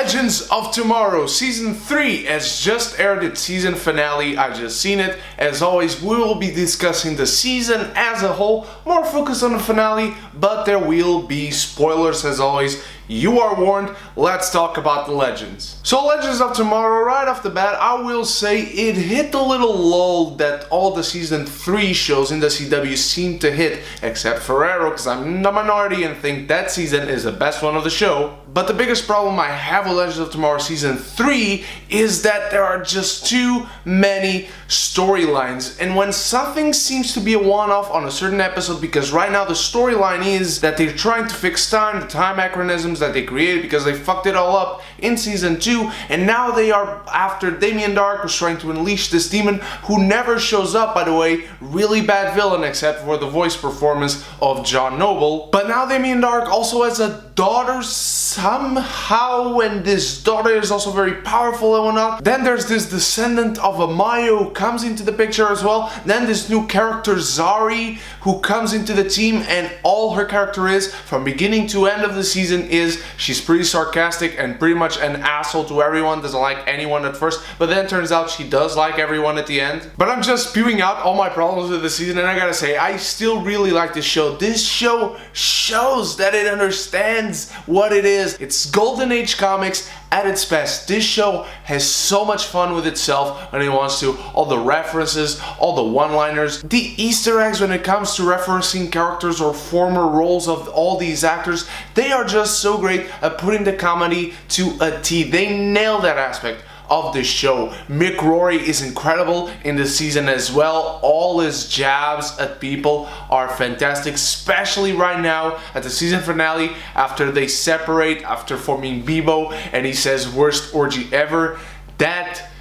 Legends of Tomorrow Season 3 has just aired its season finale. I just seen it. As always, we will be discussing the season as a whole, more focused on the finale, but there will be spoilers as always. You are warned. Let's talk about the Legends. So Legends of Tomorrow, right off the bat, I will say it hit the little lull that all the Season 3 shows in the CW seem to hit, except for Arrow, because I'm in the minority and think that season is the best one of the show. But the biggest problem I have with Legends of Tomorrow Season 3 is that there are just too many storylines. And when something seems to be a one-off on a certain episode, because right now the storyline is that they're trying to fix time, the time anachronisms that they created because they fucked it all up in Season 2, and now they are after Damien Darhk, who's trying to unleash this demon who never shows up, by the way, really bad villain except for the voice performance of John Noble. But now Damien Darhk also has a daughter somehow, and this daughter is also very powerful and whatnot. Then there's this descendant of Amaya who comes into the picture as well. Then this new character Zari who comes into the team, and all her character is from beginning to end of the season is she's pretty sarcastic and pretty much an asshole to everyone, doesn't like anyone at first, but then it turns out she does like everyone at the end. But I'm just spewing out all my problems with the season, and I gotta say, I still really like this show. This show shows that it understands what it is. It's Golden Age comics at its best. This show has so much fun with itself when it wants to. All the references, all the one-liners, the Easter eggs when it comes to referencing characters or former roles of all these actors, they are just so great at putting the comedy to a T. They nail that aspect of the show. Mick Rory is incredible in this season as well. All his jabs at people are fantastic, especially right now at the season finale after they separate, after forming Bebo, and he says worst orgy ever. That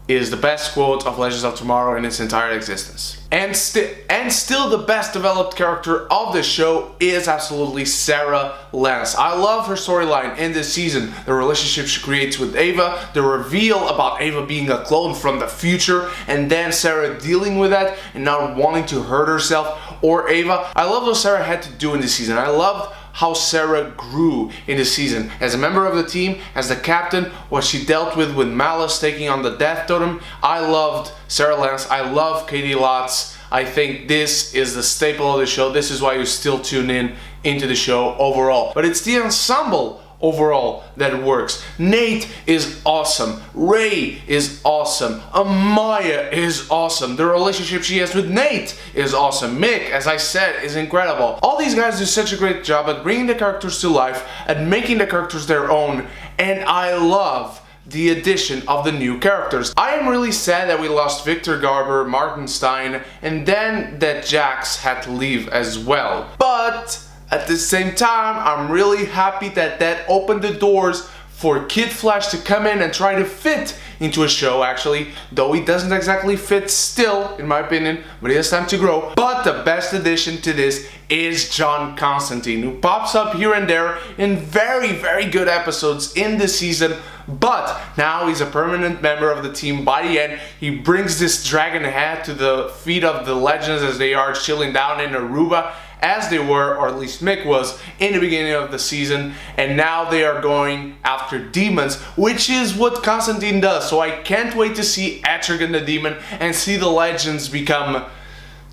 is the best quote of Legends of Tomorrow in its entire existence. And still the best developed character of the show is absolutely Sarah Lance. I love her storyline in this season. The relationship she creates with Ava, the reveal about Ava being a clone from the future, and then Sarah dealing with that and not wanting to hurt herself or Ava. I love what Sarah had to do in this season. I loved how Sarah grew in the season. As a member of the team, as the captain, what she dealt with Malice taking on the Death Totem. I loved Sarah Lance. I love Katie Lotz. I think this is the staple of the show. This is why you still tune in into the show overall. But it's the ensemble overall that works. Nate is awesome. Ray is awesome. Amaya is awesome. The relationship she has with Nate is awesome. Mick, as I said, is incredible. All these guys do such a great job at bringing the characters to life, at making the characters their own, and I love the addition of the new characters. I am really sad that we lost Victor Garber, Martin Stein, and then that Jax had to leave as well. But at the same time, I'm really happy that that opened the doors for Kid Flash to come in and try to fit into a show, actually, though he doesn't exactly fit still, in my opinion, but he has time to grow. But the best addition to this is John Constantine, who pops up here and there in very, very good episodes in this season, but now he's a permanent member of the team. By the end, he brings this dragon head to the feet of the Legends as they are chilling down in Aruba, as they were, or at least Mick was, in the beginning of the season, and now they are going after demons, which is what Constantine does. So I can't wait to see Etrigan the Demon and see the Legends become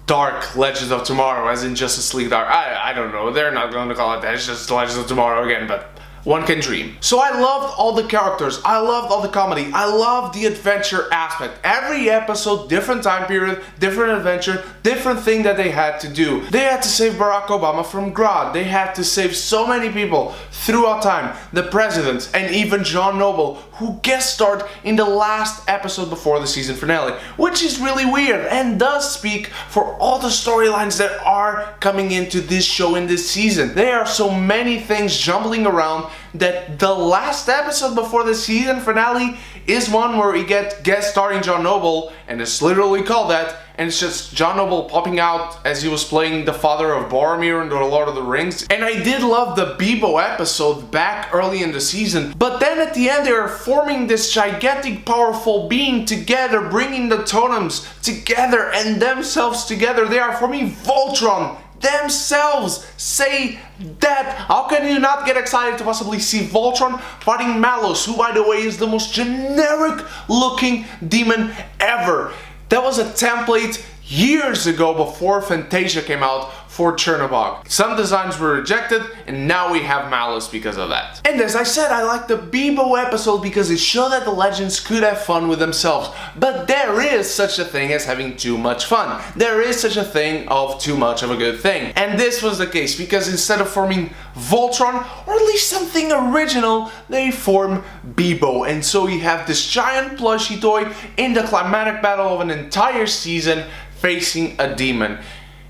Dark Legends of Tomorrow, as in Justice League Dark. I don't know, they're not going to call it that, it's just Legends of Tomorrow again, but one can dream. So I loved all the characters, I loved all the comedy, I loved the adventure aspect. Every episode, different time period, different adventure, different thing that they had to do. They had to save Barack Obama from Grodd. They had to save so many people throughout time. The president, and even John Noble, who guest starred in the last episode before the season finale, which is really weird and does speak for all the storylines that are coming into this show in this season. There are so many things jumbling around that the last episode before the season finale is one where we get guest starring John Noble, and it's literally called that, and it's just John Noble popping out as he was playing the father of Boromir in The Lord of the Rings. And I did love the Bebo episode back early in the season, but then at the end they are forming this gigantic powerful being together, bringing the totems together and themselves together. They are forming Voltron. themselves say that. How can you not get excited to possibly see Voltron fighting Malos, who by the way is the most generic looking demon ever? That was a template years ago before Fantasia came out for Chernobog. Some designs were rejected and now we have Malos because of that. And as I said, I like the Bebo episode because it showed that the legends could have fun with themselves. But there is such a thing as having too much fun. There is such a thing of too much of a good thing. And this was the case because instead of forming Voltron, or at least something original, they form Bebo. And so you have this giant plushie toy in the climatic battle of an entire season facing a demon.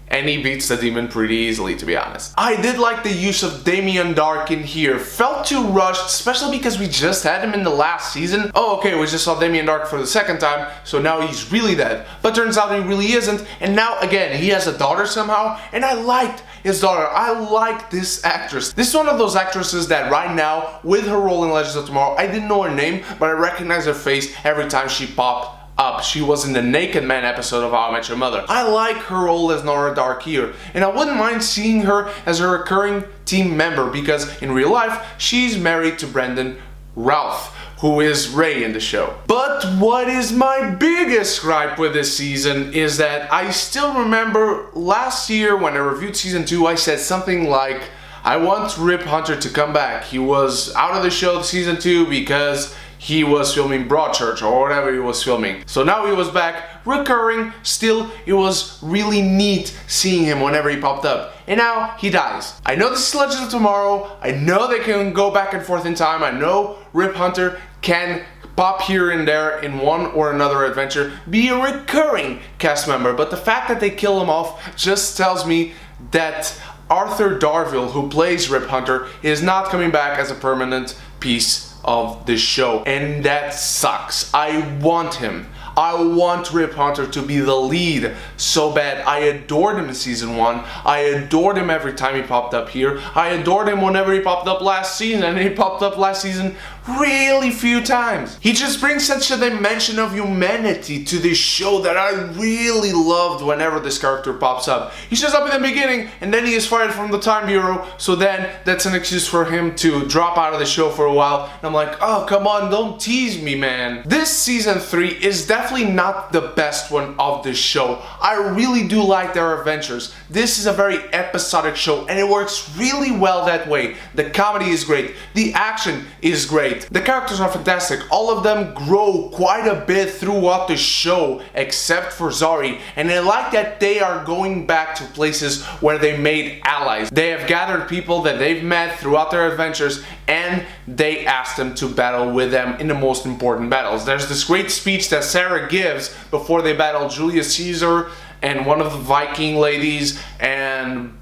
And he beats the demon pretty easily, to be honest. I did like the use of Damien Darhk in here. Felt too rushed, especially because we just had him in the last season. Oh, okay, we just saw Damien Darhk for the second time, so now he's really dead. But turns out he really isn't, and now, again, he has a daughter somehow, and I liked his daughter. I like this actress. This is one of those actresses that right now, with her role in Legends of Tomorrow, I didn't know her name, but I recognize her face every time she popped up. She was in the Naked Man episode of How I Met Your Mother. I like her role as Nora Darhk here, and I wouldn't mind seeing her as a recurring team member because in real life, she's married to Brendan Routh, who is Ray in the show. But what is my biggest gripe with this season is that I still remember last year when I reviewed season 2, I said something like, I want Rip Hunter to come back. He was out of the show season 2 because he was filming Broadchurch or whatever he was filming. So now he was back, recurring, still it was really neat seeing him whenever he popped up. And now he dies. I know this is Legends of Tomorrow, I know they can go back and forth in time, I know Rip Hunter can pop here and there in one or another adventure, be a recurring cast member, but the fact that they kill him off just tells me that Arthur Darvill, who plays Rip Hunter, is not coming back as a permanent piece of this show, and that sucks. I want him. I want Rip Hunter to be the lead so bad. I adored him in season 1. I adored him every time he popped up here. I adored him whenever he popped up last season, and he popped up last season really few times. He just brings such a dimension of humanity to this show that I really loved whenever this character pops up. He shows up in the beginning and then he is fired from the Time Bureau, so then that's an excuse for him to drop out of the show for a while. And I'm like, oh, come on, don't tease me, man. This season 3 is definitely not the best one of the show. I really do like their adventures. This is a very episodic show and it works really well that way. The comedy is great. The action is great. The characters are fantastic. All of them grow quite a bit throughout the show, except for Zari. And I like that they are going back to places where they made allies. They have gathered people that they've met throughout their adventures and they asked them to battle with them in the most important battles. There's this great speech that Sarah gives before they battle Julius Caesar and one of the Viking ladies and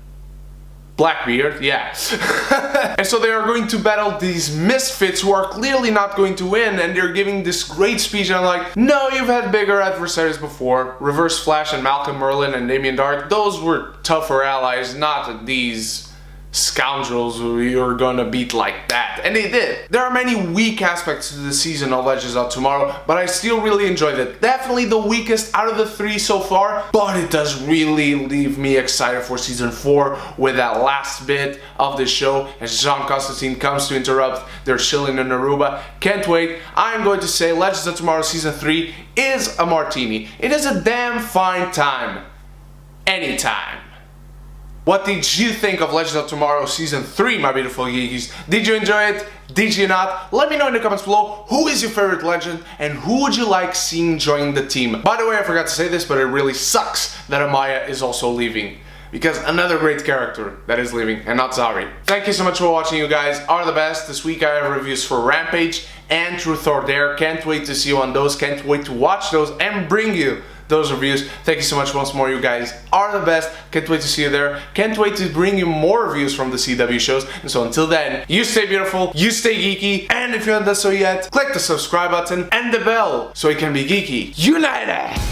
Blackbeard, yeah. And so they are going to battle these misfits who are clearly not going to win, and they're giving this great speech and I'm like, no, you've had bigger adversaries before. Reverse Flash and Malcolm Merlin and Damien Darhk, those were tougher allies, not these scoundrels who you're gonna beat like that. And they did. There are many weak aspects to the season of Legends of Tomorrow, but I still really enjoyed it. Definitely the weakest out of the 3 so far, but it does really leave me excited for season 4 with that last bit of the show as John Constantine comes to interrupt their chilling in Aruba. Can't wait. I'm going to say Legends of Tomorrow season 3 is a martini. It is a damn fine time. Anytime. What did you think of Legends of Tomorrow Season 3, my beautiful geekies? Did you enjoy it? Did you not? Let me know in the comments below who is your favorite legend and who would you like seeing join the team. By the way, I forgot to say this, but it really sucks that Amaya is also leaving, because another great character that is leaving, and not Zari. Thank you so much for watching. You guys are the best. This week I have reviews for Rampage and Truth or Dare. Can't wait to see you on those. Can't wait to watch those and bring you those reviews. Thank you so much once more. You guys are the best. Can't wait to see you there. Can't wait to bring you more reviews from the CW shows. And so until then, you stay beautiful, you stay geeky, and if you haven't done so yet, click the subscribe button and the bell so you can be geeky united.